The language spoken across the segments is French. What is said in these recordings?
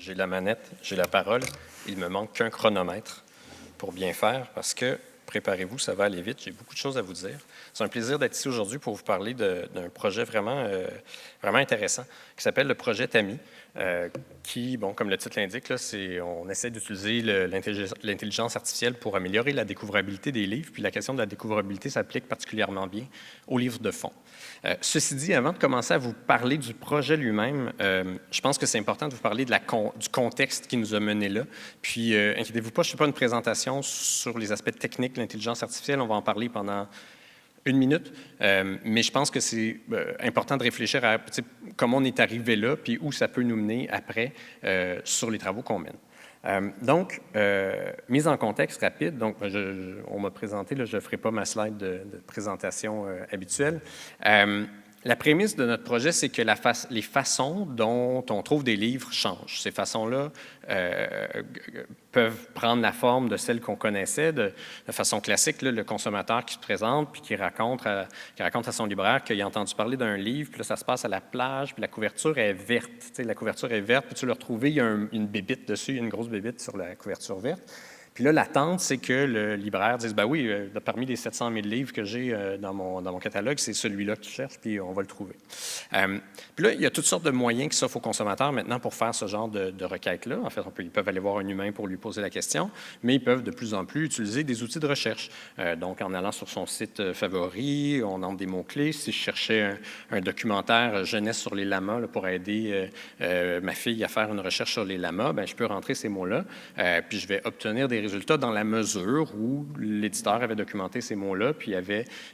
J'ai la manette, j'ai la parole. Il me manque qu'un chronomètre pour bien faire parce que, préparez-vous, ça va aller vite. J'ai beaucoup de choses à vous dire. C'est un plaisir d'être ici aujourd'hui pour vous parler d'un projet vraiment intéressant qui s'appelle le projet TAMI, qui, bon, comme le titre l'indique, là, on essaie d'utiliser l'intelligence artificielle pour améliorer la découvrabilité des livres. Puis la question de la découvrabilité s'applique particulièrement bien aux livres de fond. Ceci dit, avant de commencer à vous parler du projet lui-même, je pense que c'est important de vous parler du contexte qui nous a menés là. Puis, inquiétez-vous pas, je ne fais pas une présentation sur les aspects techniques de l'intelligence artificielle. On va en parler pendant 1 minute, mais je pense que c'est important de réfléchir à comment on est arrivé là, puis où ça peut nous mener après sur les travaux qu'on mène. Donc, mise en contexte rapide, donc on m'a présenté, là, je ne ferai pas ma slide de présentation habituelle. La prémisse de notre projet, c'est que les façons dont on trouve des livres changent. Ces façons-là peuvent prendre la forme de celles qu'on connaissait de façon classique, là, le consommateur qui se présente puis qui raconte à son libraire qu'il a entendu parler d'un livre, puis là, ça se passe à la plage, puis la couverture est verte. La couverture est verte, puis tu l'as retrouvé, il y a une bébite dessus, il y a une grosse bébite sur la couverture verte. Puis là, l'attente, c'est que le libraire dise « Ben oui, parmi les 700 000 livres que j'ai dans mon catalogue, c'est celui-là que tu cherches, puis on va le trouver. » Puis là, il y a toutes sortes de moyens qui s'offrent aux consommateurs maintenant pour faire ce genre de requête-là. En fait, ils peuvent aller voir un humain pour lui poser la question, mais ils peuvent de plus en plus utiliser des outils de recherche. Donc, en allant sur son site favori, on entre des mots-clés. Si je cherchais un documentaire jeunesse sur les lamas là, pour aider ma fille à faire une recherche sur les lamas, ben, je peux rentrer ces mots-là, puis je vais obtenir des résultats dans la mesure où l'éditeur avait documenté ces mots-là, puis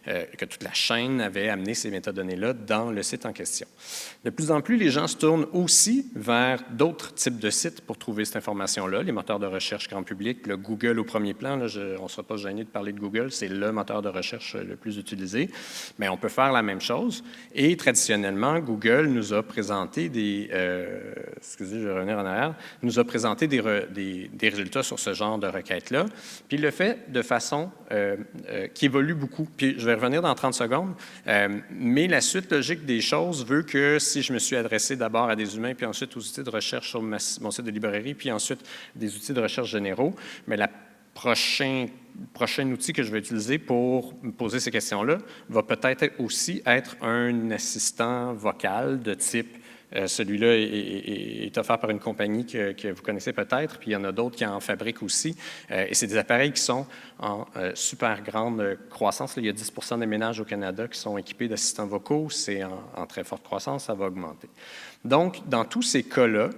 que toute la chaîne avait amené ces métadonnées-là dans le site en question. De plus en plus, les gens se tournent aussi vers d'autres types de sites pour trouver cette information-là, les moteurs de recherche grand public, le Google au premier plan, là, on ne sera pas gêné de parler de Google, c'est le moteur de recherche le plus utilisé, mais on peut faire la même chose, et traditionnellement, Google nous a présenté excusez, je vais revenir en arrière, nous a présenté des résultats sur ce genre de requête-là, puis il le fait de façon qui évolue beaucoup. Puis je vais revenir dans 30 secondes, mais la suite logique des choses veut que si je me suis adressé d'abord à des humains, puis ensuite aux outils de recherche sur mon site de librairie, puis ensuite des outils de recherche généraux, mais la prochain outil que je vais utiliser pour me poser ces questions-là va peut-être aussi être un assistant vocal de type celui-là est offert par une compagnie que vous connaissez peut-être, puis il y en a d'autres qui en fabriquent aussi. Et c'est des appareils qui sont en super grande croissance. Là, il y a 10 % des ménages au Canada qui sont équipés d'assistants vocaux. C'est en très forte croissance, ça va augmenter. Donc, dans tous ces cas-là,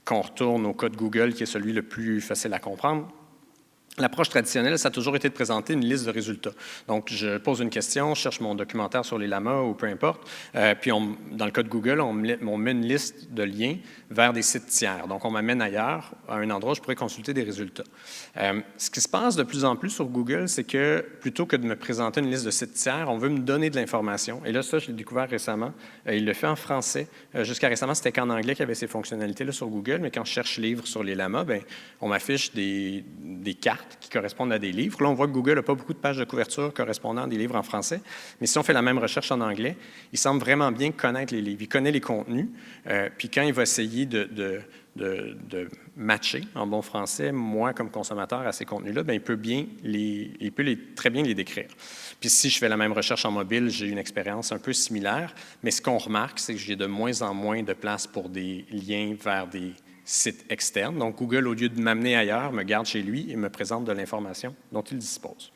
qu'on retourne au cas de Google, qui est celui le plus facile à comprendre, l'approche traditionnelle, ça a toujours été de présenter une liste de résultats. Donc, je pose une question, je cherche mon documentaire sur les lamas ou peu importe, puis dans le cas de Google, on met une liste de liens vers des sites tiers. Donc, on m'amène ailleurs, à un endroit où je pourrais consulter des résultats. Ce qui se passe de plus en plus sur Google, c'est que plutôt que de me présenter une liste de sites tiers, on veut me donner de l'information. Et là, ça, je l'ai découvert récemment. Il le fait en français. Jusqu'à récemment, c'était qu'en anglais qu'il y avait ces fonctionnalités-là sur Google, mais quand je cherche livres sur les lamas, bien, on m'affiche des cartes qui correspondent à des livres. Là, on voit que Google n'a pas beaucoup de pages de couverture correspondant à des livres en français, mais si on fait la même recherche en anglais, il semble vraiment bien connaître les livres. Il connaît les contenus, puis quand il va essayer de matcher, en bon français, moi, comme consommateur, à ces contenus-là, bien, il peut très bien les décrire. Puis si je fais la même recherche en mobile, j'ai une expérience un peu similaire, mais ce qu'on remarque, c'est que j'ai de moins en moins de place pour des liens vers des sites externes. Donc, Google, au lieu de m'amener ailleurs, me garde chez lui et me présente de l'information dont il dispose.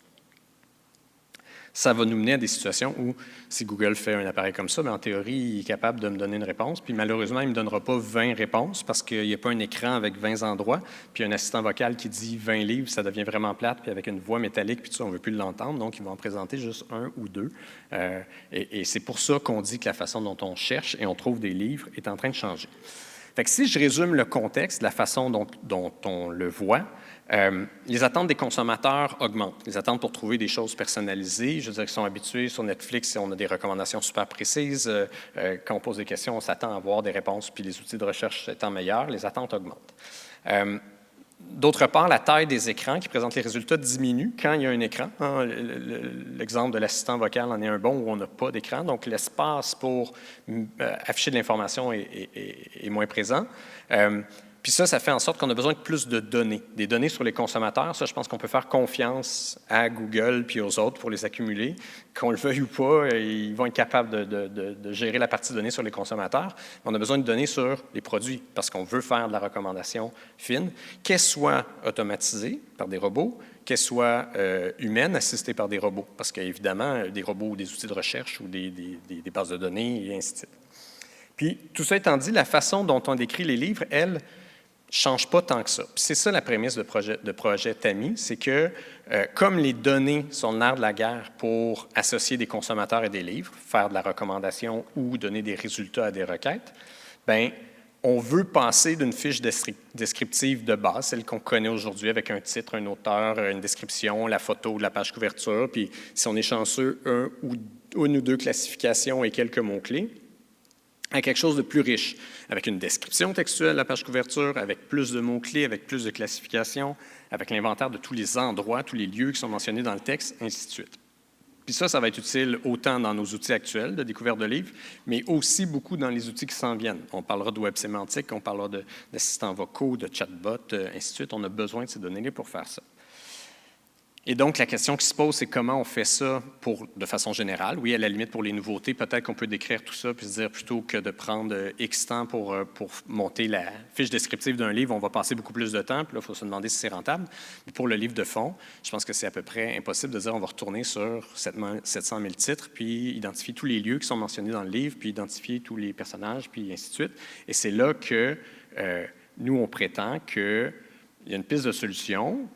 Ça va nous mener à des situations où, si Google fait un appareil comme ça, bien, en théorie, il est capable de me donner une réponse. Puis malheureusement, il ne me donnera pas 20 réponses parce qu'il n'y a pas un écran avec 20 endroits. Puis un assistant vocal qui dit 20 livres, ça devient vraiment plate. Puis avec une voix métallique, puis tout ça, on ne veut plus l'entendre. Donc, il va en présenter juste un ou deux. Et c'est pour ça qu'on dit que la façon dont on cherche et on trouve des livres est en train de changer. Fait que si je résume le contexte, la façon dont on le voit, les attentes des consommateurs augmentent. Les attentes pour trouver des choses personnalisées, je veux dire qu'ils sont habitués sur Netflix, on a des recommandations super précises. Quand on pose des questions, on s'attend à avoir des réponses, puis les outils de recherche étant meilleurs, les attentes augmentent. D'autre part, la taille des écrans qui présentent les résultats diminue quand il y a un écran. L'exemple de l'assistant vocal en est un bon où on n'a pas d'écran, donc l'espace pour afficher de l'information est moins présent. Puis ça fait en sorte qu'on a besoin de plus de données, des données sur les consommateurs. Ça, je pense qu'on peut faire confiance à Google puis aux autres pour les accumuler. Qu'on le veuille ou pas, ils vont être capables de gérer la partie données sur les consommateurs. On a besoin de données sur les produits parce qu'on veut faire de la recommandation fine, qu'elle soit automatisée par des robots, qu'elle soit humaine, assistée par des robots. Parce qu'évidemment, des robots ou des outils de recherche ou des bases de données et ainsi de suite. Puis, tout ça étant dit, la façon dont on décrit les livres, elle, ne change pas tant que ça. C'est ça la prémisse de projet Tami, c'est que comme les données sont le nerf de la guerre pour associer des consommateurs et des livres, faire de la recommandation ou donner des résultats à des requêtes, bien, on veut passer d'une fiche descriptive de base, celle qu'on connaît aujourd'hui avec un titre, un auteur, une description, la photo de la page couverture, puis si on est chanceux, une ou deux classifications et quelques mots-clés, à quelque chose de plus riche, avec une description textuelle de la page couverture, avec plus de mots-clés, avec plus de classifications, avec l'inventaire de tous les endroits, tous les lieux qui sont mentionnés dans le texte, ainsi de suite. Puis ça va être utile autant dans nos outils actuels de découverte de livres, mais aussi beaucoup dans les outils qui s'en viennent. On parlera de web sémantique, on parlera d'assistants vocaux, de chatbots, ainsi de suite. On a besoin de ces données-là pour faire ça. Et donc, la question qui se pose, c'est comment on fait ça de façon générale. Oui, à la limite, pour les nouveautés, peut-être qu'on peut décrire tout ça puis se dire plutôt que de prendre X temps pour monter la fiche descriptive d'un livre, on va passer beaucoup plus de temps. Puis là, il faut se demander si c'est rentable. Mais pour le livre de fond, je pense que c'est à peu près impossible de dire on va retourner sur 700 000 titres puis identifier tous les lieux qui sont mentionnés dans le livre, puis identifier tous les personnages, puis ainsi de suite. Et c'est là que nous, on prétend qu'il y a une piste de solution,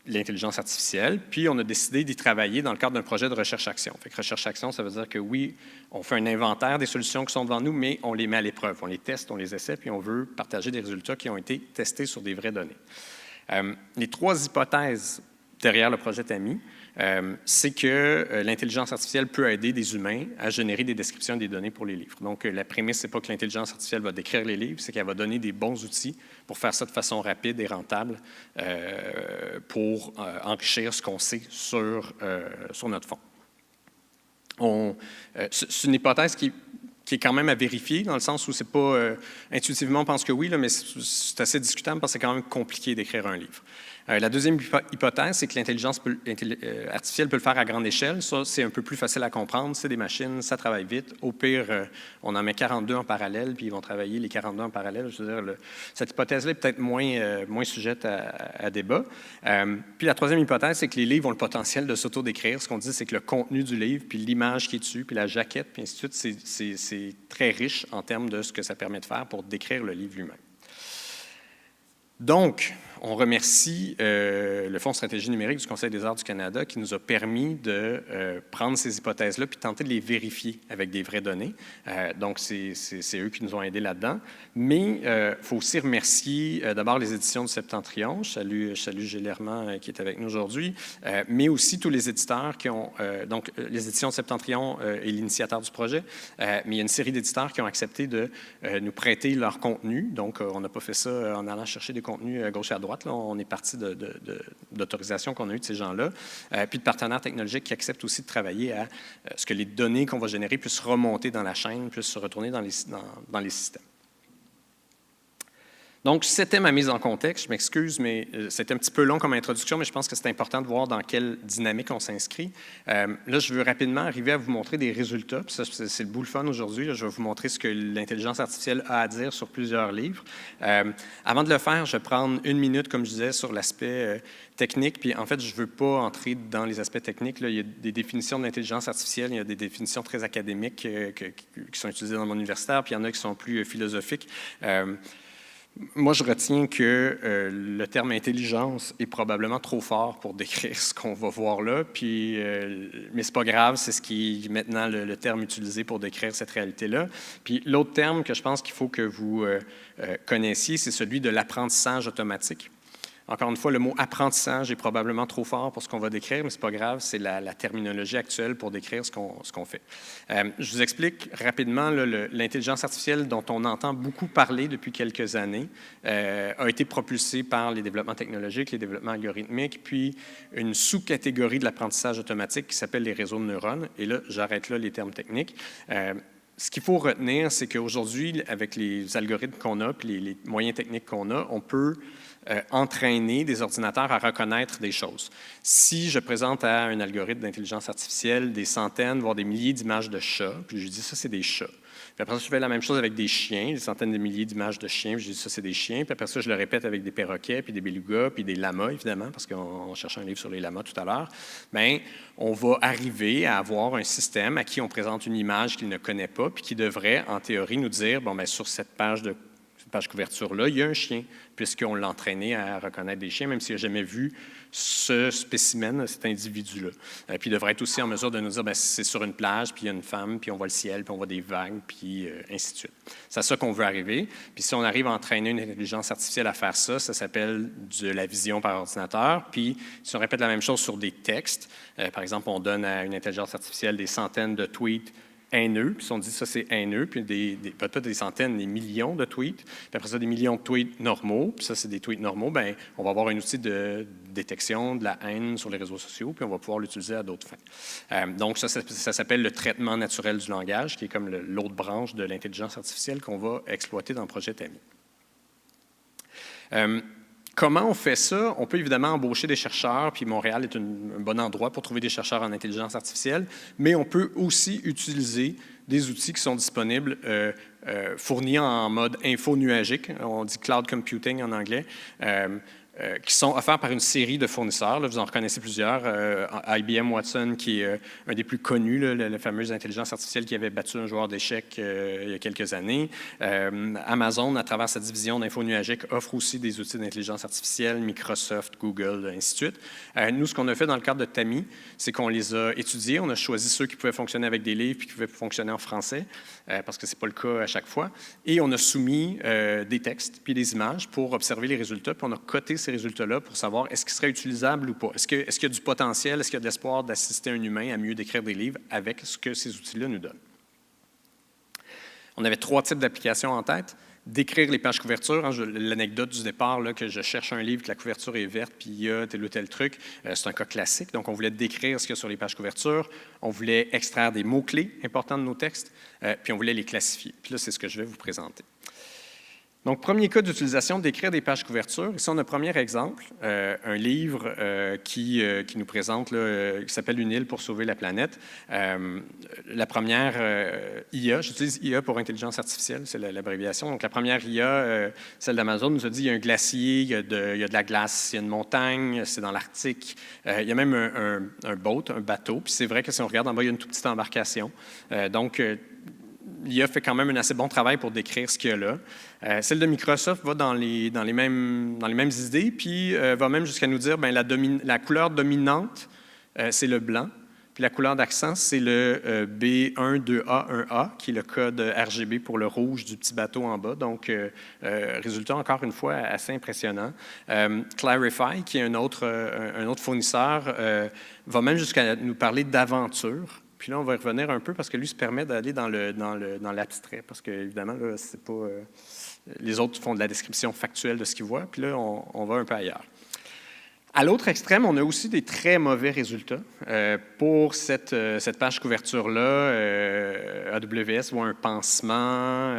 l'intelligence artificielle, puis on a décidé d'y travailler dans le cadre d'un projet de recherche-action. Fait que recherche-action, ça veut dire que oui, on fait un inventaire des solutions qui sont devant nous, mais on les met à l'épreuve, on les teste, on les essaie, puis on veut partager des résultats qui ont été testés sur des vraies données. Les trois hypothèses derrière le projet Tami, c'est que l'intelligence artificielle peut aider des humains à générer des descriptions des données pour les livres. Donc, la prémisse, ce n'est pas que l'intelligence artificielle va décrire les livres, c'est qu'elle va donner des bons outils pour faire ça de façon rapide et rentable pour enrichir ce qu'on sait sur notre fond. C'est une hypothèse qui est quand même à vérifier, dans le sens où c'est pas intuitivement on pense que oui, là, mais c'est assez discutable parce que c'est quand même compliqué d'écrire un livre. La deuxième hypothèse, c'est que l'intelligence artificielle peut le faire à grande échelle. Ça, c'est un peu plus facile à comprendre. C'est des machines, ça travaille vite. Au pire, on en met 42 en parallèle, puis ils vont travailler les 42 en parallèle. Je veux dire, cette hypothèse-là est peut-être moins sujette à débat. Puis la troisième hypothèse, c'est que les livres ont le potentiel de s'auto-décrire. Ce qu'on dit, c'est que le contenu du livre, puis l'image qui est dessus, puis la jaquette, puis ainsi de suite, c'est très riche en termes de ce que ça permet de faire pour décrire le livre lui-même. Donc, on remercie le Fonds stratégie numérique du Conseil des arts du Canada qui nous a permis de prendre ces hypothèses-là puis tenter de les vérifier avec des vraies données. Donc, c'est eux qui nous ont aidés là-dedans. Mais il faut aussi remercier d'abord les éditions du Septentrion. Je salue Gilles Lermand qui est avec nous aujourd'hui, mais aussi tous les éditeurs qui ont... donc, les éditions du Septentrion est l'initiateur du projet, mais il y a une série d'éditeurs qui ont accepté de nous prêter leur contenu. Donc, on n'a pas fait ça en allant chercher des contenus à gauche et à droite. Là, on est parti d'autorisation qu'on a eues de ces gens-là, puis de partenaires technologiques qui acceptent aussi de travailler à ce que les données qu'on va générer puissent remonter dans la chaîne, puissent se retourner dans les systèmes. Donc, c'était ma mise en contexte. Je m'excuse, mais c'était un petit peu long comme introduction, mais je pense que c'est important de voir dans quelle dynamique on s'inscrit. Là, je veux rapidement arriver à vous montrer des résultats. Puis ça, c'est le bout le fun aujourd'hui. Je vais vous montrer ce que l'intelligence artificielle a à dire sur plusieurs livres. Avant de le faire, je vais prendre une minute, comme je disais, sur l'aspect technique. Puis en fait, je ne veux pas entrer dans les aspects techniques. Là, il y a des définitions de l'intelligence artificielle. Il y a des définitions très académiques qui sont utilisées dans le monde universitaire, puis il y en a qui sont plus philosophiques. Moi, je retiens que le terme intelligence est probablement trop fort pour décrire ce qu'on va voir là, mais c'est pas grave, c'est ce qui est maintenant le terme utilisé pour décrire cette réalité-là. Puis l'autre terme que je pense qu'il faut que vous connaissiez, c'est celui de l'apprentissage automatique. Encore une fois, le mot apprentissage est probablement trop fort pour ce qu'on va décrire, mais ce n'est pas grave, c'est la terminologie actuelle pour décrire ce qu'on fait. Je vous explique rapidement, l'intelligence artificielle dont on entend beaucoup parler depuis quelques années a été propulsée par les développements technologiques, les développements algorithmiques, puis une sous-catégorie de l'apprentissage automatique qui s'appelle les réseaux de neurones. Et là, j'arrête là les termes techniques. Ce qu'il faut retenir, c'est qu'aujourd'hui, avec les algorithmes qu'on a, puis les moyens techniques qu'on a, on peut entraîner des ordinateurs à reconnaître des choses. Si je présente à un algorithme d'intelligence artificielle des centaines, voire des milliers d'images de chats, puis je dis ça, c'est des chats. Puis après ça, je fais la même chose avec des chiens, des centaines de milliers d'images de chiens, puis je dis ça, c'est des chiens. Puis après ça, je le répète avec des perroquets, puis des belugas, puis des lamas, évidemment, parce qu'on cherchait un livre sur les lamas tout à l'heure. Bien, on va arriver à avoir un système à qui on présente une image qu'il ne connaît pas, puis qui devrait, en théorie, nous dire, bon, bien, sur cette page couverture-là, il y a un chien, puisqu'on l'a entraîné à reconnaître des chiens, même s'il n'a jamais vu ce spécimen, cet individu-là. Puis il devrait être aussi en mesure de nous dire, bien, c'est sur une plage, puis il y a une femme, puis on voit le ciel, puis on voit des vagues, puis ainsi de suite. C'est à ça qu'on veut arriver. Puis si on arrive à entraîner une intelligence artificielle à faire ça, ça s'appelle de la vision par ordinateur. Puis si on répète la même chose sur des textes, par exemple, on donne à une intelligence artificielle des centaines de tweets haineux, puis si on dit ça c'est haineux, puis peut-être des centaines, des millions de tweets, puis après ça des millions de tweets normaux, puis ça c'est des tweets normaux, bien on va avoir un outil de détection de la haine sur les réseaux sociaux, puis on va pouvoir l'utiliser à d'autres fins. Donc ça s'appelle le traitement naturel du langage, qui est comme l'autre branche de l'intelligence artificielle qu'on va exploiter dans le projet TAMI. Comment on fait ça? On peut évidemment embaucher des chercheurs, puis Montréal est un bon endroit pour trouver des chercheurs en intelligence artificielle, mais on peut aussi utiliser des outils qui sont disponibles, fournis en mode info-nuagique, on dit cloud computing en anglais, qui sont offerts par une série de fournisseurs. Là, vous en reconnaissez plusieurs. IBM Watson, qui est un des plus connus, la fameuse intelligence artificielle qui avait battu un joueur d'échecs il y a quelques années. Amazon, à travers sa division d'info nuagique, offre aussi des outils d'intelligence artificielle, Microsoft, Google, ainsi de suite. Nous, ce qu'on a fait dans le cadre de TAMI, c'est qu'on les a étudiés. On a choisi ceux qui pouvaient fonctionner avec des livres puis qui pouvaient fonctionner en français, parce que ce n'est pas le cas à chaque fois. Et on a soumis des textes puis des images pour observer les résultats, puis on a coté ces résultats-là pour savoir est-ce qu'ils seraient utilisables ou pas. Est-ce qu'il y a du potentiel, est-ce qu'il y a de l'espoir d'assister un humain à mieux décrire des livres avec ce que ces outils-là nous donnent. On avait 3 types d'applications en tête. Décrire les pages couvertures. Hein, l'anecdote du départ, là, que je cherche un livre, que la couverture est verte, puis il y a tel ou tel truc, c'est un cas classique. Donc, on voulait décrire ce qu'il y a sur les pages couvertures. On voulait extraire des mots-clés importants de nos textes, puis on voulait les classifier. Puis là, c'est ce que je vais vous présenter. Donc, premier cas d'utilisation, d'écrire des pages couverture. Ici, on a un premier exemple, un livre qui nous présente, là, qui s'appelle « Une île pour sauver la planète ». La première IA, j'utilise IA pour intelligence artificielle, c'est l'abréviation. Donc, la première IA, celle d'Amazon, nous a dit il y a un glacier, il y a de la glace, il y a une montagne, c'est dans l'Arctique. Il y a même un bateau. Puis c'est vrai que si on regarde en bas, il y a une toute petite embarcation. Donc, l'IA fait quand même un assez bon travail pour décrire ce qu'il y a là. Celle de Microsoft va dans les mêmes idées, puis va même jusqu'à nous dire bien, la couleur dominante, c'est le blanc, puis la couleur d'accent, c'est le B12A1A, qui est le code RGB pour le rouge du petit bateau en bas. Donc, résultat, encore une fois, assez impressionnant. Clarify, qui est un autre fournisseur, va même jusqu'à nous parler d'aventure. Puis là, on va y revenir un peu parce que lui se permet d'aller dans l'abstrait, parce qu'évidemment, c'est pas, les autres font de la description factuelle de ce qu'ils voient, puis là, on va un peu ailleurs. À l'autre extrême, on a aussi des très mauvais résultats. Pour cette page couverture-là, AWS voit un pansement.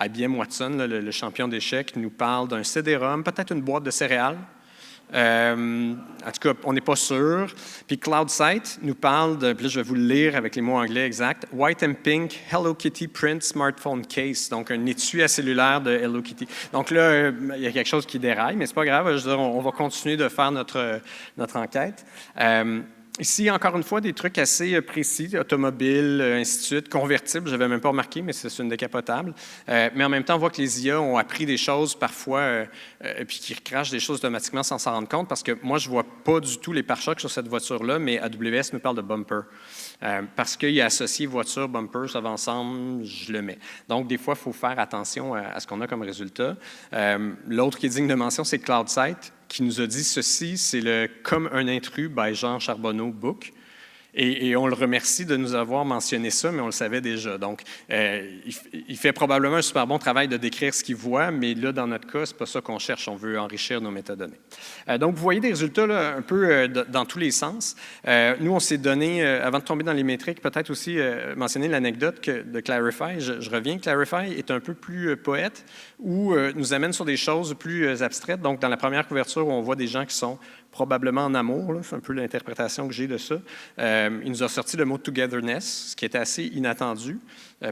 IBM Watson, là, le champion d'échecs, nous parle d'un CD-ROM, peut-être une boîte de céréales. En tout cas, on n'est pas sûr. Puis CloudSight nous parle de, puis là je vais vous le lire avec les mots anglais exacts, White and Pink Hello Kitty Print Smartphone Case, donc un étui à cellulaire de Hello Kitty. Donc là, il y a quelque chose qui déraille, mais c'est pas grave, je veux dire, on va continuer de faire notre enquête. Ici, encore une fois, des trucs assez précis, automobiles, ainsi de suite, convertibles, je n'avais même pas remarqué, mais c'est une décapotable. Mais en même temps, on voit que les IA ont appris des choses parfois, puis qu'ils recrachent des choses automatiquement sans s'en rendre compte, parce que moi, je ne vois pas du tout les pare-chocs sur cette voiture-là, mais AWS nous parle de bumper. Parce qu'il a associé voiture, bumper, ça va ensemble, je le mets. Donc, des fois, il faut faire attention à ce qu'on a comme résultat. L'autre qui est digne de mention, c'est CloudSight, qui nous a dit ceci, c'est le « Comme un intrus » by Jean Charbonneau book. Et on le remercie de nous avoir mentionné ça, mais on le savait déjà. Donc, il fait probablement un super bon travail de décrire ce qu'il voit, mais là, dans notre cas, ce n'est pas ça qu'on cherche. On veut enrichir nos métadonnées. Donc, vous voyez des résultats là, un peu dans tous les sens. Nous, on s'est donné, avant de tomber dans les métriques, peut-être aussi mentionner l'anecdote de Clarify. Je reviens. Clarify est un peu plus poète, où nous amène sur des choses plus abstraites. Donc, dans la première couverture, où on voit des gens qui sont probablement en amour, c'est un peu l'interprétation que j'ai de ça. Il nous a sorti le mot « togetherness », ce qui était assez inattendu,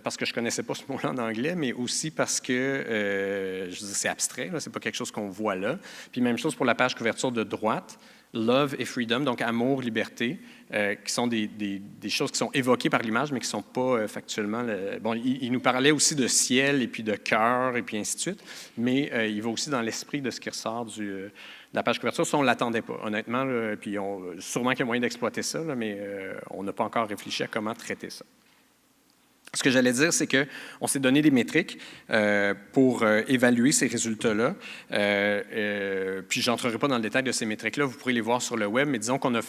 parce que je ne connaissais pas ce mot-là en anglais, mais aussi parce que c'est abstrait, ce n'est pas quelque chose qu'on voit là. Puis même chose pour la page couverture de droite, « love » et « freedom », donc amour, liberté, qui sont des choses qui sont évoquées par l'image, mais qui ne sont pas factuellement... Bon, il nous parlait aussi de ciel, et puis de cœur, et puis ainsi de suite, mais il va aussi dans l'esprit de ce qui ressort de la page couverture. Ça, on ne l'attendait pas, honnêtement. Là, puis sûrement qu'il y a moyen d'exploiter ça, là, mais on n'a pas encore réfléchi à comment traiter ça. Ce que j'allais dire, c'est qu'on s'est donné des métriques pour évaluer ces résultats-là. Puis je n'entrerai pas dans le détail de ces métriques-là, vous pourrez les voir sur le web, mais disons qu'on a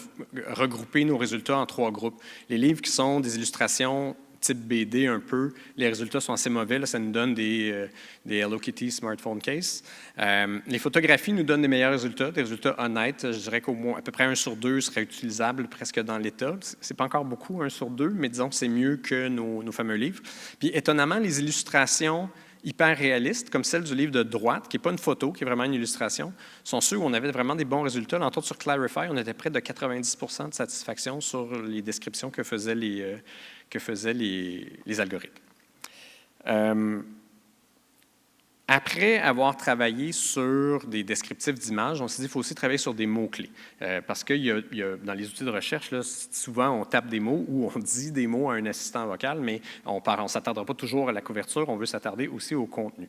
regroupé nos résultats en 3 groupes. Les livres qui sont des illustrations type BD un peu, les résultats sont assez mauvais. Là, ça nous donne des Hello Kitty Smartphone Case. Les photographies nous donnent des meilleurs résultats, des résultats honnêtes. Je dirais qu'au moins à peu près 1 sur 2 serait utilisable presque dans l'état. C'est pas encore beaucoup, 1 sur 2, mais disons que c'est mieux que nos fameux livres. Puis étonnamment, les illustrations hyper réalistes, comme celle du livre de droite, qui n'est pas une photo, qui est vraiment une illustration, sont ceux où on avait vraiment des bons résultats. Entre autres, sur Clarify, on était près de 90% de satisfaction sur les descriptions que faisaient les algorithmes. Après avoir travaillé sur des descriptifs d'images, on s'est dit qu'il faut aussi travailler sur des mots-clés. Parce que dans les outils de recherche, là, souvent, on tape des mots ou on dit des mots à un assistant vocal, mais on ne s'attardera pas toujours à la couverture, on veut s'attarder aussi au contenu.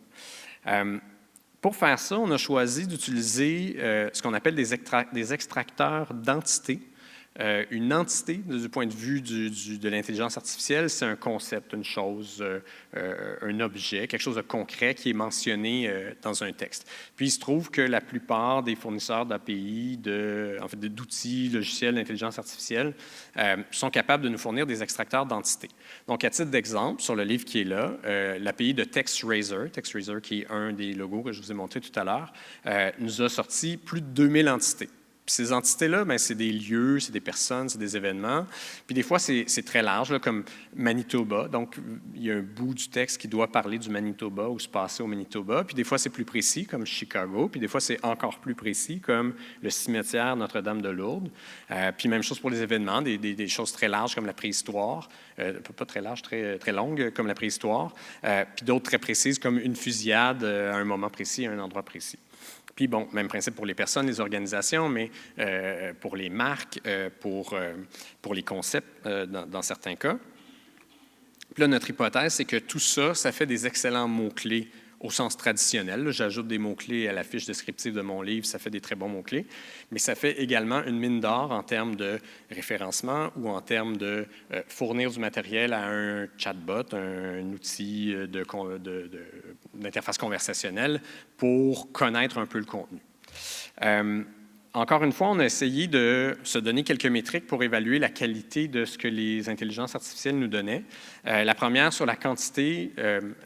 Pour faire ça, on a choisi d'utiliser ce qu'on appelle des extracteurs d'entités. Une entité, du point de vue de l'intelligence artificielle, c'est un concept, une chose, un objet, quelque chose de concret qui est mentionné dans un texte. Puis il se trouve que la plupart des fournisseurs d'API, d'outils logiciels d'intelligence artificielle, sont capables de nous fournir des extracteurs d'entités. Donc, à titre d'exemple, sur le livre qui est là, l'API de TextRaiser qui est un des logos que je vous ai montré tout à l'heure, nous a sorti plus de 2000 entités. Puis ces entités-là, c'est des lieux, c'est des personnes, c'est des événements. Puis des fois, c'est très large, là, comme Manitoba. Donc, il y a un bout du texte qui doit parler du Manitoba ou se passer au Manitoba. Puis des fois, c'est plus précis, comme Chicago. Puis des fois, c'est encore plus précis, comme le cimetière Notre-Dame de Lourdes. Puis même chose pour les événements, des choses très larges, comme la préhistoire. Pas très large, très longue, comme la préhistoire. Puis d'autres très précises, comme une fusillade à un moment précis, à un endroit précis. Puis bon, même principe pour les personnes, les organisations, mais pour les marques, pour les concepts dans certains cas. Puis là, notre hypothèse, c'est que tout ça, ça fait des excellents mots-clés au sens traditionnel. J'ajoute des mots-clés à la fiche descriptive de mon livre, ça fait des très bons mots-clés, mais ça fait également une mine d'or en termes de référencement ou en termes de fournir du matériel à un chatbot, un outil d'interface conversationnelle pour connaître un peu le contenu. Encore une fois, on a essayé de se donner quelques métriques pour évaluer la qualité de ce que les intelligences artificielles nous donnaient. La première, sur la quantité,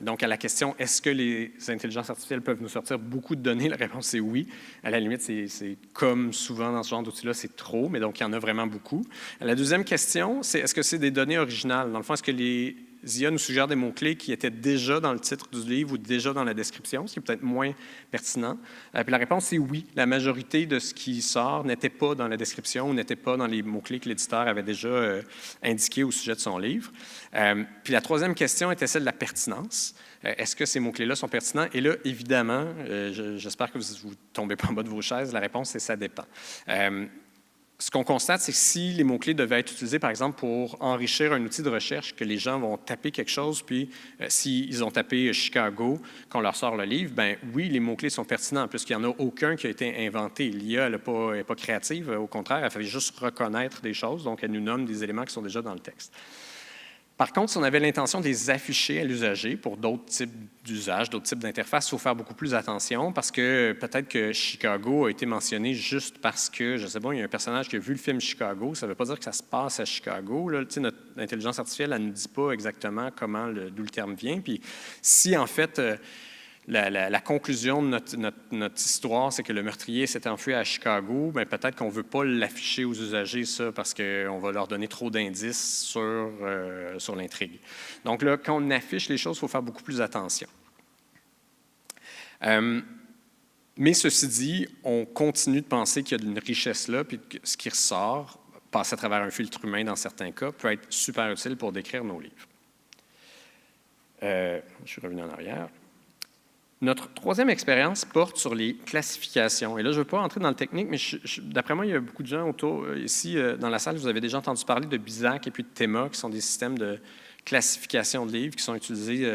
donc à la question « Est-ce que les intelligences artificielles peuvent nous sortir beaucoup de données? » La réponse est oui. À la limite, c'est comme souvent dans ce genre d'outils-là, c'est trop, mais donc il y en a vraiment beaucoup. La deuxième question, c'est est-ce que c'est des données originales? Dans le fond, est-ce que les IA nous suggèrent des mots-clés qui étaient déjà dans le titre du livre ou déjà dans la description, ce qui est peut-être moins pertinent. Puis la réponse est oui. La majorité de ce qui sort n'était pas dans la description ou n'était pas dans les mots-clés que l'éditeur avait déjà indiqués au sujet de son livre. Puis la troisième question était celle de la pertinence. Est-ce que ces mots-clés-là sont pertinents? Et là, évidemment, j'espère que vous ne tombez pas en bas de vos chaises, la réponse, c'est ça dépend. Ce qu'on constate, c'est que si les mots-clés devaient être utilisés, par exemple, pour enrichir un outil de recherche, que les gens vont taper quelque chose, puis s'ils ont tapé Chicago, qu'on leur sort le livre, bien oui, les mots-clés sont pertinents, puisqu'il n'y en a aucun qui a été inventé. L'IA, elle n'est pas créative, au contraire, elle fait juste reconnaître des choses, donc elle nous nomme des éléments qui sont déjà dans le texte. Par contre, si on avait l'intention de les afficher à l'usager pour d'autres types d'usages, d'autres types d'interfaces, il faut faire beaucoup plus attention parce que peut-être que Chicago a été mentionné juste parce que, je ne sais pas, il y a un personnage qui a vu le film Chicago. Ça ne veut pas dire que ça se passe à Chicago. Là. Notre intelligence artificielle, elle ne nous dit pas exactement d'où le terme vient. Puis si, en fait, la conclusion de notre histoire, c'est que le meurtrier s'est enfui à Chicago, bien, peut-être qu'on ne veut pas l'afficher aux usagers, ça, parce qu'on va leur donner trop d'indices sur l'intrigue. Donc là, quand on affiche les choses, il faut faire beaucoup plus attention. Mais ceci dit, on continue de penser qu'il y a une richesse là, puis que ce qui ressort, passer à travers un filtre humain dans certains cas, peut être super utile pour décrire nos livres. Je suis revenu en arrière. Notre troisième expérience porte sur les classifications. Et là, je ne veux pas entrer dans le technique, mais d'après moi, il y a beaucoup de gens autour, ici, dans la salle, vous avez déjà entendu parler de BISAC et puis de TEMA, qui sont des systèmes de classification de livres qui sont utilisés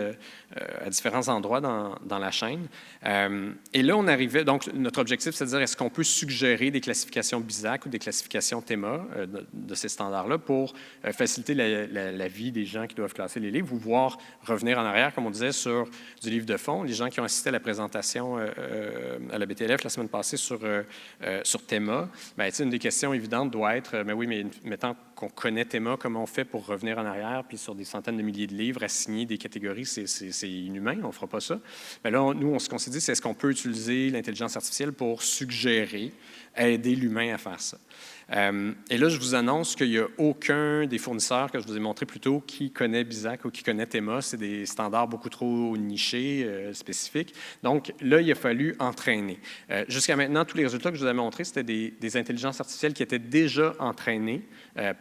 à différents endroits dans la chaîne. Et là, on arrivait, donc notre objectif, c'est de dire, est-ce qu'on peut suggérer des classifications BISAC ou des classifications TEMA de ces standards-là pour faciliter la vie des gens qui doivent classer les livres ou voir revenir en arrière, comme on disait, sur du livre de fond. Les gens qui ont assisté à la présentation à la BTLF la semaine passée sur TEMA, bien, une des questions évidentes doit être, mais oui, mais mettons qu'on connaît TEMA, comment on fait pour revenir en arrière, puis sur des centaines de milliers de livres, assigner des catégories, c'est inhumain, on ne fera pas ça. Mais là, nous, ce qu'on s'est dit, c'est est-ce qu'on peut utiliser l'intelligence artificielle pour suggérer, aider l'humain à faire ça. Et là, je vous annonce qu'il n'y a aucun des fournisseurs que je vous ai montré plus tôt qui connaît BISAC ou qui connaît TEMA. C'est des standards beaucoup trop nichés, spécifiques. Donc là, il a fallu entraîner. Jusqu'à maintenant, tous les résultats que je vous ai montrés, c'était des intelligences artificielles qui étaient déjà entraînées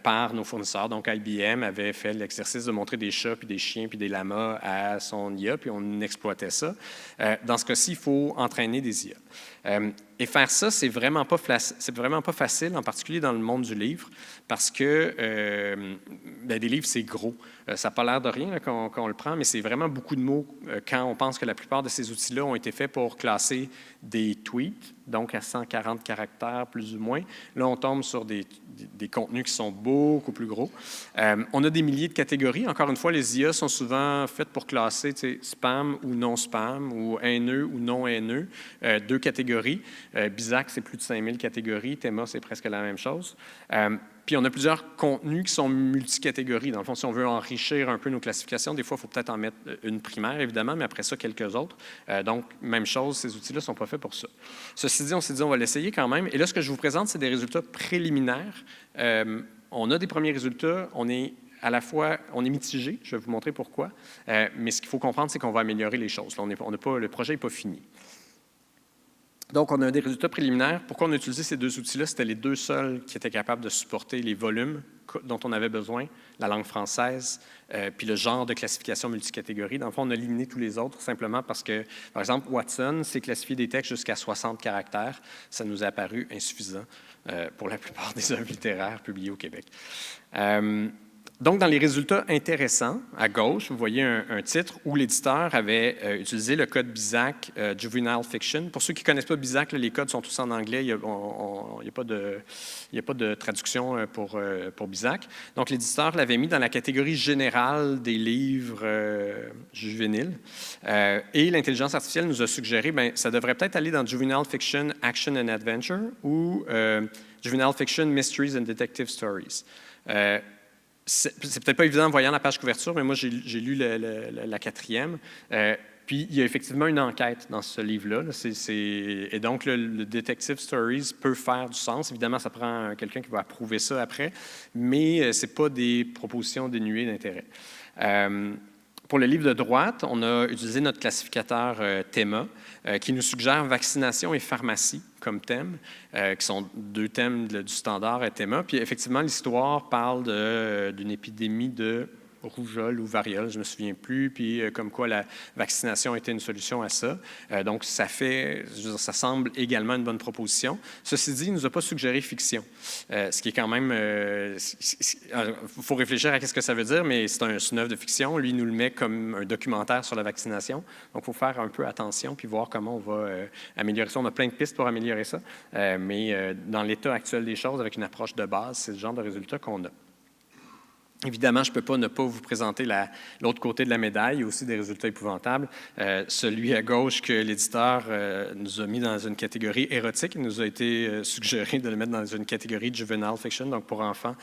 par nos fournisseurs. Donc IBM avait fait l'exercice de montrer des chats, puis des chiens, puis des lamas à son IA, puis on exploitait ça. Dans ce cas-ci, il faut entraîner des IA. Et faire ça, c'est vraiment pas facile, en particulier dans le monde du livre, parce que des livres, c'est gros. Ça n'a pas l'air de rien là, quand on le prend, mais c'est vraiment beaucoup de mots quand on pense que la plupart de ces outils-là ont été faits pour classer des tweets, donc à 140 caractères plus ou moins. Là, on tombe sur des contenus qui sont beaucoup plus gros. On a des milliers de catégories. Encore une fois, les IA sont souvent faites pour classer spam ou non spam, ou haineux ou non haineux. 2 catégories. BISAC, c'est plus de 5000 catégories. TEMA, c'est presque la même chose. Puis, on a plusieurs contenus qui sont multicatégories. Dans le fond, si on veut enrichir un peu nos classifications, des fois, il faut peut-être en mettre une primaire, évidemment, mais après ça, quelques autres. Donc, même chose, ces outils-là ne sont pas faits pour ça. Ceci dit, on s'est dit, on va l'essayer quand même. Et là, ce que je vous présente, c'est des résultats préliminaires. On a des premiers résultats. On est mitigé. Je vais vous montrer pourquoi. Mais ce qu'il faut comprendre, c'est qu'on va améliorer les choses. Là, le projet n'est pas fini. Donc, on a des résultats préliminaires. Pourquoi on a utilisé ces 2 outils-là? C'était les 2 seuls qui étaient capables de supporter les volumes dont on avait besoin, la langue française, puis le genre de classification multicatégorie. Dans le fond, on a éliminé tous les autres simplement parce que, par exemple, Watson sait classifier des textes jusqu'à 60 caractères. Ça nous a apparu insuffisant pour la plupart des œuvres littéraires publiées au Québec. Donc, dans les résultats intéressants, à gauche, vous voyez un titre où l'éditeur avait utilisé le code BISAC Juvenile Fiction. Pour ceux qui ne connaissent pas BISAC, les codes sont tous en anglais. Il n'y a pas de traduction pour BISAC. Donc, l'éditeur l'avait mis dans la catégorie générale des livres juvéniles. Et l'intelligence artificielle nous a suggéré, bien, ça devrait peut-être aller dans Juvenile Fiction Action and Adventure ou Juvenile Fiction Mysteries and Detective Stories. C'est peut-être pas évident en voyant la page couverture, mais moi, j'ai lu la 4e. Puis, il y a effectivement une enquête dans ce livre-là. Et donc, le Detective Stories peut faire du sens. Évidemment, ça prend quelqu'un qui va approuver ça après, mais ce n'est pas des propositions dénuées d'intérêt. Pour le livre de droite, on a utilisé notre classificateur TEMA, qui nous suggère vaccination et pharmacie comme thème, qui sont 2 thèmes du standard TEMA. Puis effectivement, l'histoire parle d'une épidémie de rougeole ou variole, je ne me souviens plus, puis comme quoi la vaccination était une solution à ça. Donc, ça semble également une bonne proposition. Ceci dit, il ne nous a pas suggéré fiction, ce qui est quand même... Il faut réfléchir à ce que ça veut dire, mais c'est une œuvre de fiction. Lui, il nous le met comme un documentaire sur la vaccination. Donc, il faut faire un peu attention puis voir comment on va améliorer ça. On a plein de pistes pour améliorer ça, mais dans l'état actuel des choses, avec une approche de base, c'est le genre de résultat qu'on a. Évidemment, je ne peux pas ne pas vous présenter l'autre côté de la médaille. Il y a aussi des résultats épouvantables. Celui à gauche que l'éditeur nous a mis dans une catégorie érotique, il nous a été suggéré de le mettre dans une catégorie juvenile fiction, donc pour enfants,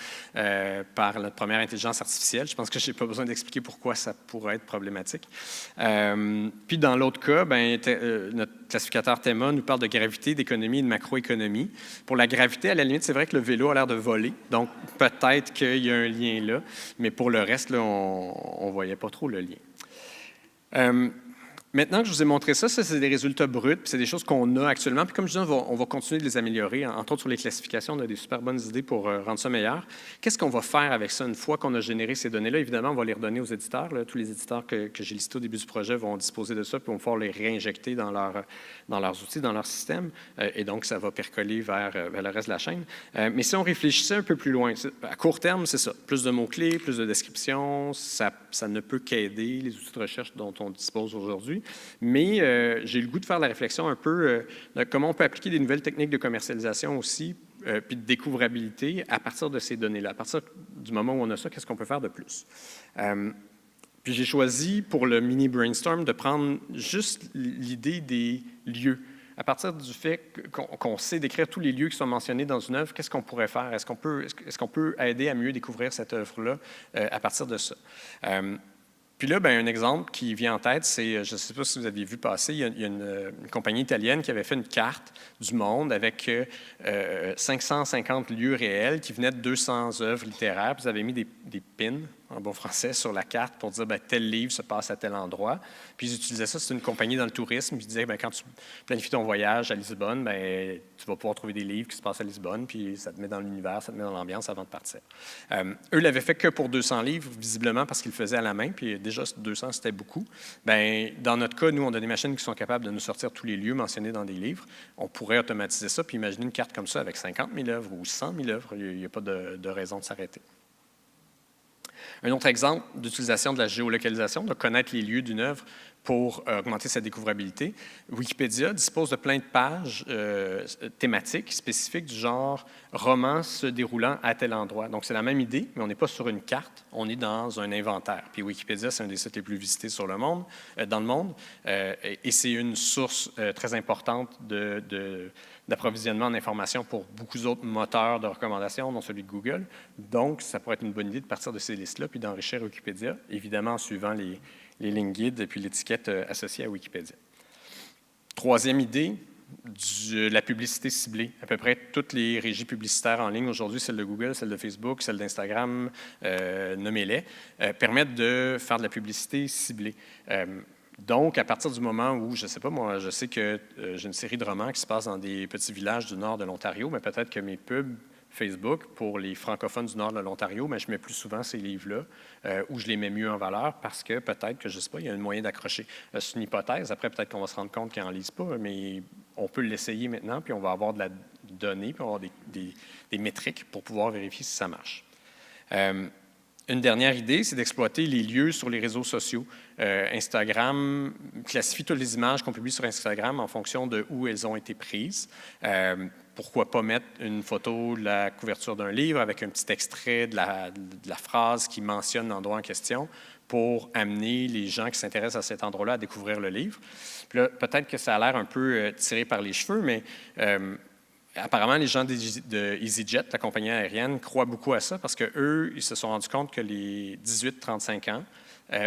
par notre première intelligence artificielle. Je pense que je n'ai pas besoin d'expliquer pourquoi ça pourrait être problématique. Puis dans l'autre cas, notre classificateur Thema nous parle de gravité, d'économie et de macroéconomie. Pour la gravité, à la limite, c'est vrai que le vélo a l'air de voler, donc peut-être qu'il y a un lien là. Mais pour le reste, là, on ne voyait pas trop le lien. Maintenant que je vous ai montré ça, c'est des résultats bruts, puis c'est des choses qu'on a actuellement. Puis comme je disais, on va continuer de les améliorer. Entre autres, sur les classifications, on a des super bonnes idées pour rendre ça meilleur. Qu'est-ce qu'on va faire avec ça une fois qu'on a généré ces données-là? Évidemment, on va les redonner aux éditeurs. Là. Tous les éditeurs que j'ai listés au début du projet vont disposer de ça, puis vont pouvoir les réinjecter dans leurs outils, dans leur système. Et donc, ça va percoler vers le reste de la chaîne. Mais si on réfléchissait un peu plus loin, à court terme, c'est ça. Plus de mots-clés, plus de descriptions, ça ne peut qu'aider les outils de recherche dont on dispose aujourd'hui. Mais j'ai le goût de faire la réflexion un peu de comment on peut appliquer des nouvelles techniques de commercialisation aussi, puis de découvrabilité à partir de ces données-là. À partir du moment où on a ça, qu'est-ce qu'on peut faire de plus? Puis j'ai choisi pour le mini brainstorm de prendre juste l'idée des lieux. À partir du fait qu'on sait décrire tous les lieux qui sont mentionnés dans une œuvre, qu'est-ce qu'on pourrait faire? Est-ce qu'on peut aider à mieux découvrir cette œuvre-là à partir de ça? Puis là, un exemple qui vient en tête, c'est, je ne sais pas si vous aviez vu passer, il y a une compagnie italienne qui avait fait une carte du monde avec 550 lieux réels qui venaient de 200 œuvres littéraires. Puis vous avez mis des pins, en bon français, sur la carte pour dire tel livre se passe à tel endroit. Puis ils utilisaient ça, c'est une compagnie dans le tourisme. Puis ils disaient, quand tu planifies ton voyage à Lisbonne, tu vas pouvoir trouver des livres qui se passent à Lisbonne, puis ça te met dans l'univers, ça te met dans l'ambiance avant de partir. Eux l'avaient fait que pour 200 livres, visiblement parce qu'ils le faisaient à la main, puis déjà 200, c'était beaucoup. Dans notre cas, nous, on a des machines qui sont capables de nous sortir tous les lieux mentionnés dans des livres. On pourrait automatiser ça, puis imaginer une carte comme ça avec 50 000 œuvres ou 100 000 œuvres. Il n'y a pas de raison de s'arrêter. Un autre exemple d'utilisation de la géolocalisation, de connaître les lieux d'une œuvre pour augmenter sa découvrabilité. Wikipédia dispose de plein de pages thématiques spécifiques du genre « roman se déroulant à tel endroit ». Donc, c'est la même idée, mais on n'est pas sur une carte, on est dans un inventaire. Puis Wikipédia, c'est un des sites les plus visités dans le monde, et c'est une source très importante d'approvisionnement en informations pour beaucoup d'autres moteurs de recommandation, dont celui de Google. Donc, ça pourrait être une bonne idée de partir de ces listes-là puis d'enrichir Wikipédia, évidemment en suivant les lignes guides et puis l'étiquette associée à Wikipédia. Troisième idée, la publicité ciblée. À peu près toutes les régies publicitaires en ligne aujourd'hui, celle de Google, celle de Facebook, celle d'Instagram, nommez-les, permettent de faire de la publicité ciblée. Donc, à partir du moment où, je ne sais pas, moi, je sais que j'ai une série de romans qui se passent dans des petits villages du nord de l'Ontario, mais peut-être que mes pubs Facebook, pour les francophones du nord de l'Ontario, mais je mets plus souvent ces livres-là où je les mets mieux en valeur parce que peut-être que, je ne sais pas, il y a un moyen d'accrocher. C'est une hypothèse. Après, peut-être qu'on va se rendre compte qu'ils n'en lisent pas, mais on peut l'essayer maintenant, puis on va avoir de la donnée, puis on va avoir des métriques pour pouvoir vérifier si ça marche. Une dernière idée, c'est d'exploiter les lieux sur les réseaux sociaux. Instagram classifie toutes les images qu'on publie sur Instagram en fonction de où elles ont été prises. Pourquoi pas mettre une photo de la couverture d'un livre avec un petit extrait de la phrase qui mentionne l'endroit en question pour amener les gens qui s'intéressent à cet endroit-là à découvrir le livre. Puis là, peut-être que ça a l'air un peu tiré par les cheveux, mais apparemment, les gens d'EasyJet, la compagnie aérienne, croient beaucoup à ça parce qu'eux, ils se sont rendus compte que les 18-35 ans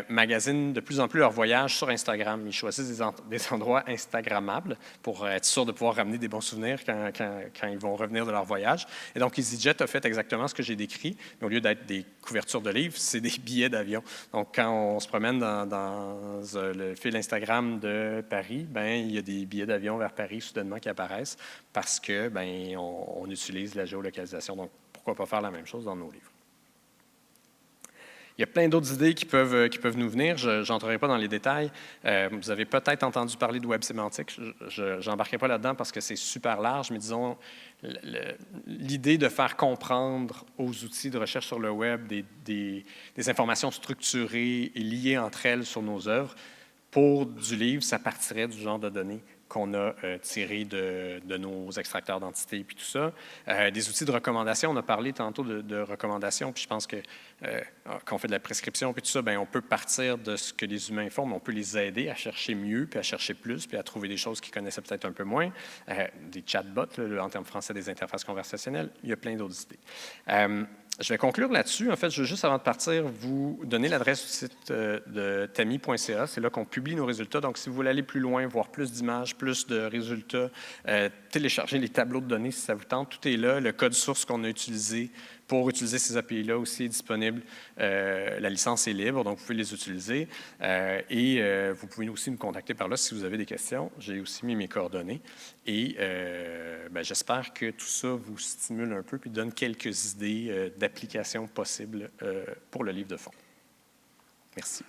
magasinent de plus en plus leurs voyages sur Instagram. Ils choisissent des endroits Instagrammables pour être sûrs de pouvoir ramener des bons souvenirs quand ils vont revenir de leur voyage. Et donc, EasyJet a fait exactement ce que j'ai décrit, mais au lieu d'être des couvertures de livres, c'est des billets d'avion. Donc, quand on se promène dans le fil Instagram de Paris, il y a des billets d'avion vers Paris soudainement qui apparaissent parce que on utilise la géolocalisation. Donc, pourquoi pas faire la même chose dans nos livres? Il y a plein d'autres idées qui peuvent nous venir. Je n'entrerai pas dans les détails. Vous avez peut-être entendu parler de web sémantique. Je n'embarquerai pas là-dedans parce que c'est super large, mais disons, l'idée de faire comprendre aux outils de recherche sur le web des informations structurées et liées entre elles sur nos œuvres, pour du livre, ça partirait du genre de données qu'on a tirés de nos extracteurs d'entités puis tout ça. Des outils de recommandation, on a parlé tantôt de recommandations, puis je pense que quand on fait de la prescription puis tout ça, bien, on peut partir de ce que les humains font, mais on peut les aider à chercher mieux, puis à chercher plus, puis à trouver des choses qu'ils connaissaient peut-être un peu moins. Des chatbots, là, en termes français, des interfaces conversationnelles, il y a plein d'autres idées. Je vais conclure là-dessus. En fait, je veux juste, avant de partir, vous donner l'adresse du site de tami.ca. C'est là qu'on publie nos résultats. Donc, si vous voulez aller plus loin, voir plus d'images, plus de résultats, télécharger les tableaux de données si ça vous tente, tout est là. Le code source qu'on a utilisé pour utiliser ces API-là aussi est disponible. La licence est libre, donc vous pouvez les utiliser. Vous pouvez aussi nous contacter par là si vous avez des questions. J'ai aussi mis mes coordonnées. Et j'espère que tout ça vous stimule un peu puis donne quelques idées d'applications possibles pour le livre de fond. Merci.